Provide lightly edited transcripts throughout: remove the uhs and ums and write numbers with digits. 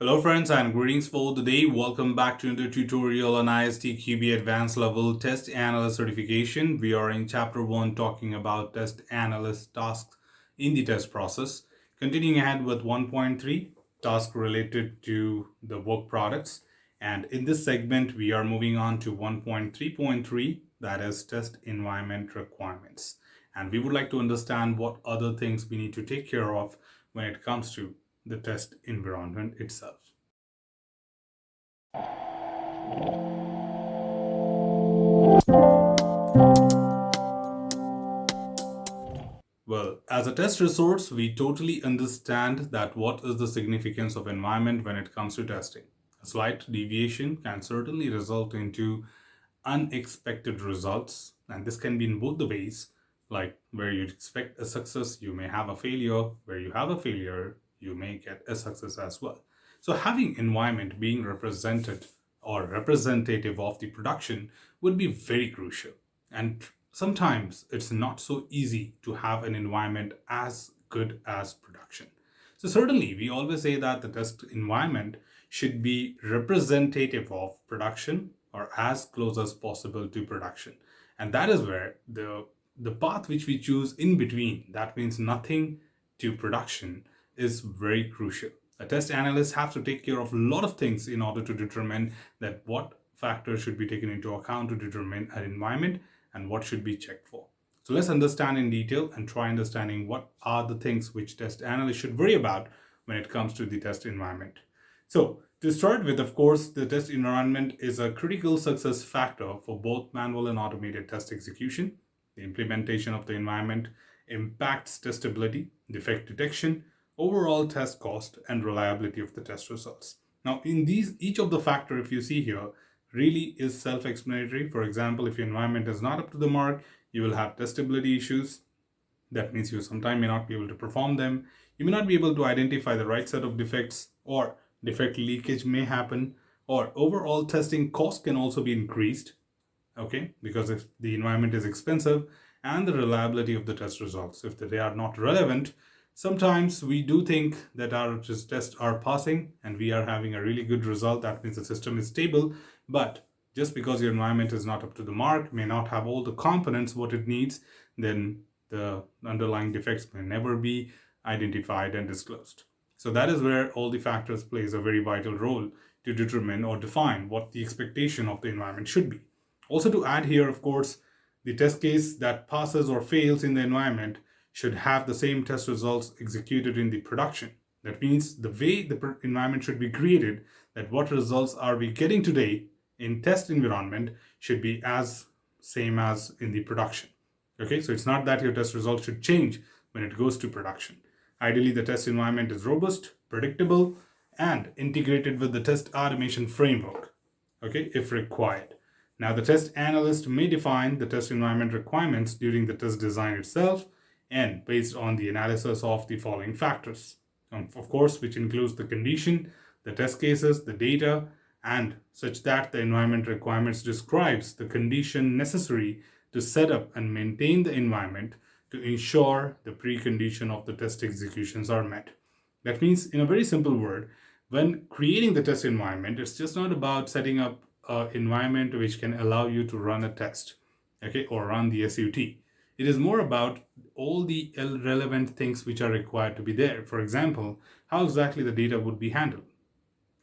Hello friends and greetings for the day. Welcome back to another tutorial on ISTQB Advanced Level Test Analyst Certification. We are in Chapter 1 talking about Test Analyst tasks in the test process. Continuing ahead with 1.3, task related to the work products. And in this segment, we are moving on to 1.3.3, that is Test Environment Requirements. And we would like to understand what other things we need to take care of when it comes to the test environment itself. Well, as a test resource, we totally understand that what is the significance of environment when it comes to testing. A slight deviation can certainly result into unexpected results, and this can be in both the ways, like where you expect a success, you may have a failure. Where you have a failure, you may get a success as well. So having environment being represented or representative of the production would be very crucial. And sometimes it's not so easy to have an environment as good as production. So certainly we always say that the test environment should be representative of production or as close as possible to production. And that is where the path which we choose in between, that means nothing to production, is very crucial. A test analyst has to take care of a lot of things in order to determine that what factors should be taken into account to determine an environment and what should be checked for. So let's understand in detail and try understanding what are the things which test analysts should worry about when it comes to the test environment. So to start with, of course, the test environment is a critical success factor for both manual and automated test execution. The implementation of the environment impacts testability, defect detection, overall test cost, and reliability of the test results. Now, in each of the factor, if you see here, really is self-explanatory. For example, if your environment is not up to the mark, you will have testability issues. That means you sometimes may not be able to perform them. You may not be able to identify the right set of defects, or defect leakage may happen, or overall testing cost can also be increased, okay, because if the environment is expensive, and the reliability of the test results, if they are not relevant, sometimes we do think that our tests are passing and we are having a really good result. That means the system is stable, but just because your environment is not up to the mark, may not have all the components what it needs, then the underlying defects may never be identified and disclosed. So that is where all the factors plays a very vital role to determine or define what the expectation of the environment should be. Also to add here, of course, the test case that passes or fails in the environment should have the same test results executed in the production. That means the way the environment should be created, that what results are we getting today in test environment should be as same as in the production. Okay, so it's not that your test results should change when it goes to production. Ideally, the test environment is robust, predictable, and integrated with the test automation framework, okay, if required. Now, the test analyst may define the test environment requirements during the test design itself and based on the analysis of the following factors. Of course, which includes the condition, the test cases, the data, and such that the environment requirements describes the condition necessary to set up and maintain the environment to ensure the precondition of the test executions are met. That means, in a very simple word, when creating the test environment, it's just not about setting up an environment which can allow you to run a test, okay, or run the SUT. It is more about all the relevant things which are required to be there. For example, how exactly the data would be handled.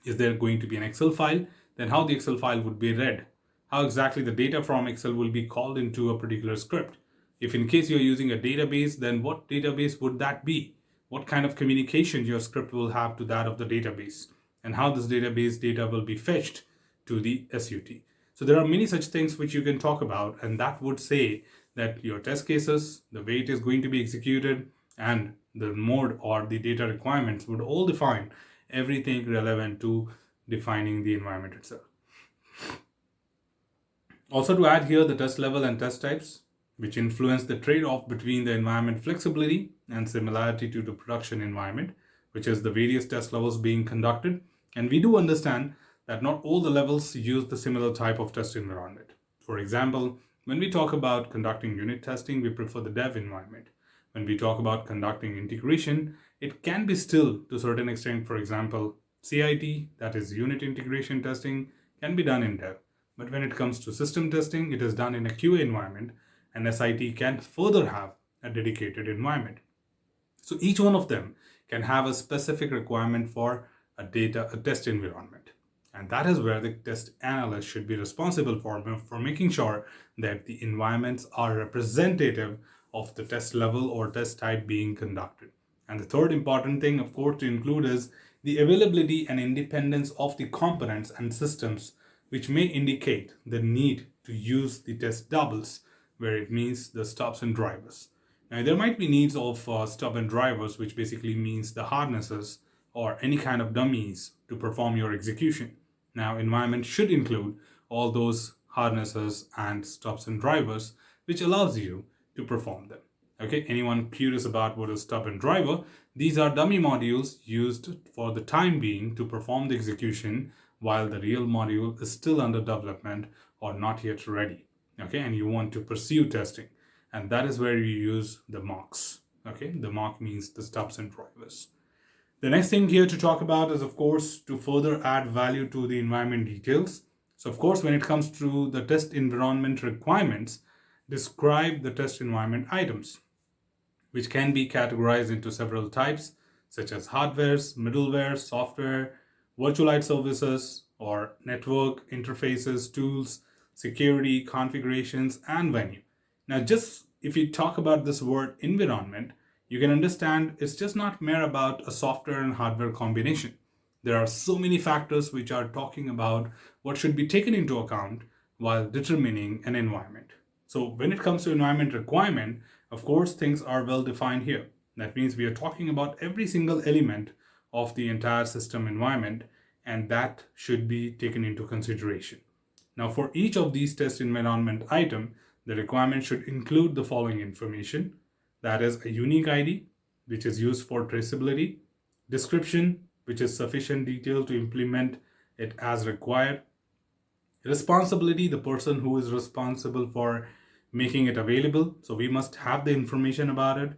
Is there going to be an Excel file? Then how the Excel file would be read. How exactly the data from Excel will be called into a particular script. If in case you're using a database, then what database would that be? What kind of communication your script will have to that of the database, and how this database data will be fetched to the SUT. So there are many such things which you can talk about, and that would say that your test cases, the way it is going to be executed, and the mode or the data requirements would all define everything relevant to defining the environment itself. Also to add here, the test level and test types, which influence the trade-off between the environment flexibility and similarity to the production environment, which is the various test levels being conducted. And we do understand that not all the levels use the similar type of test environment. For example, when we talk about conducting unit testing, we prefer the dev environment. When we talk about conducting integration, it can be still to a certain extent, for example, CIT, that is unit integration testing, can be done in dev. But when it comes to system testing, it is done in a QA environment, and SIT can further have a dedicated environment. So each one of them can have a specific requirement for a test environment. And that is where the test analyst should be responsible for making sure that the environments are representative of the test level or test type being conducted. And the third important thing, of course, to include is the availability and independence of the components and systems, which may indicate the need to use the test doubles, where it means the stubs and drivers. Now, there might be needs of stub and drivers, which basically means the harnesses or any kind of dummies to perform your execution. Now, environment should include all those harnesses and stubs and drivers, which allows you to perform them. Okay, anyone curious about what is stub and driver? These are dummy modules used for the time being to perform the execution while the real module is still under development or not yet ready. Okay, and you want to pursue testing, and that is where you use the mocks. Okay, the mock means the stubs and drivers. The next thing here to talk about is, of course, to further add value to the environment details. So, of course, when it comes to the test environment requirements, describe the test environment items, which can be categorized into several types, such as hardwares, middleware, software, virtualized services, or network, interfaces, tools, security, configurations, and venue. Now, just if you talk about this word environment, you can understand it's just not mere about a software and hardware combination. There are so many factors which are talking about what should be taken into account while determining an environment. So when it comes to environment requirement, of course, things are well defined here. That means we are talking about every single element of the entire system environment, and that should be taken into consideration. Now, for each of these test environment item, the requirement should include the following information. That is a unique ID, which is used for traceability, description, which is sufficient detail to implement it as required, responsibility, the person who is responsible for making it available. So we must have the information about it,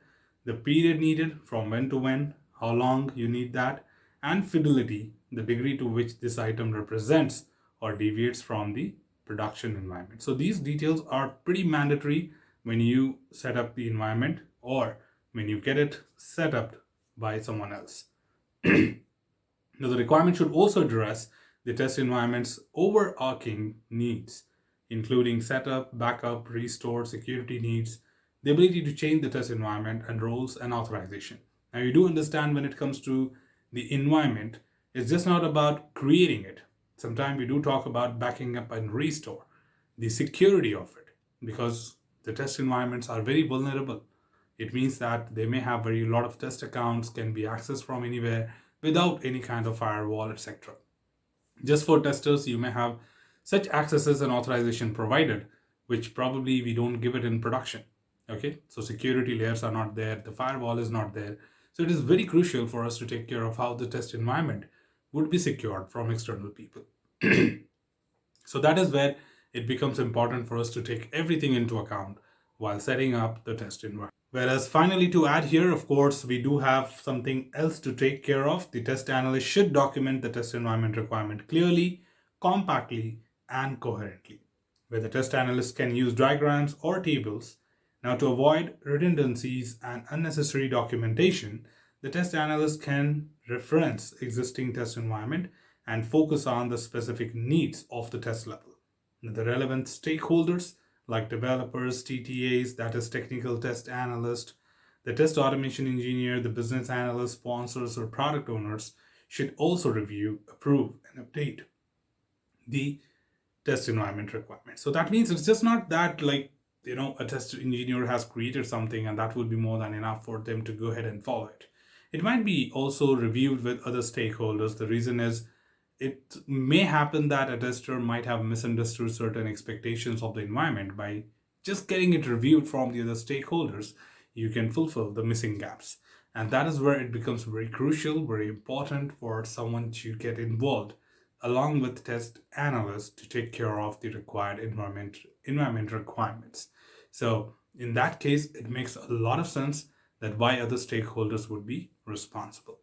the period needed, from when to when, how long you need that, and fidelity, the degree to which this item represents or deviates from the production environment. So these details are pretty mandatory when you set up the environment or when you get it set up by someone else. Now, the requirement should also address the test environment's overarching needs, including setup, backup, restore, security needs, the ability to change the test environment, and roles and authorization. Now, you do understand when it comes to the environment, it's just not about creating it. Sometimes we do talk about backing up and restore, the security of it, because the test environments are very vulnerable. It means that they may have very lot of test accounts, can be accessed from anywhere without any kind of firewall, etc. Just for testers, you may have such accesses and authorization provided, which probably we don't give it in production. Okay, so security layers are not there, the firewall is not there. So it is very crucial for us to take care of how the test environment would be secured from external people. So that is where it becomes important for us to take everything into account while setting up the test environment. Whereas finally, to add here, of course, we do have something else to take care of. The test analyst should document the test environment requirement clearly, compactly, and coherently, where the test analyst can use diagrams or tables. Now, to avoid redundancies and unnecessary documentation, the test analyst can reference existing test environment and focus on the specific needs of the test level. The relevant stakeholders like developers, TTAs, that is technical test analyst, the test automation engineer, the business analyst, sponsors, or product owners should also review, approve, and update the test environment requirements. So that means it's just not that a test engineer has created something and that would be more than enough for them to go ahead and follow it. It might be also reviewed with other stakeholders. The reason is it may happen that a tester might have misunderstood certain expectations of the environment. By just getting it reviewed from the other stakeholders, you can fulfill the missing gaps. And that is where it becomes very crucial, very important for someone to get involved along with test analysts to take care of the required environment requirements. So in that case, it makes a lot of sense that why other stakeholders would be responsible.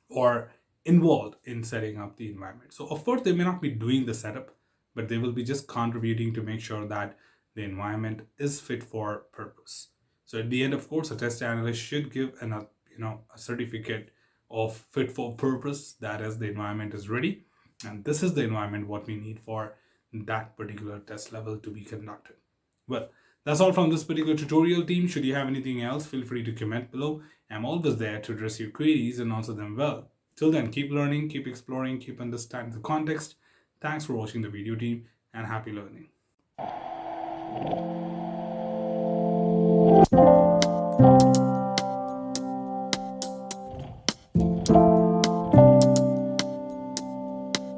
Or involved in setting up the environment. So, of course, they may not be doing the setup, but they will be just contributing to make sure that the environment is fit for purpose. So, at the end, of course, a test analyst should give a certificate of fit for purpose. That is, the environment is ready, and this is the environment what we need for that particular test level to be conducted. Well, that's all from this particular tutorial, team. Should you have anything else, feel free to comment below. I'm always there to address your queries and answer them well. Till then, keep learning, keep exploring, keep understanding the context. Thanks for watching the video, team, and happy learning.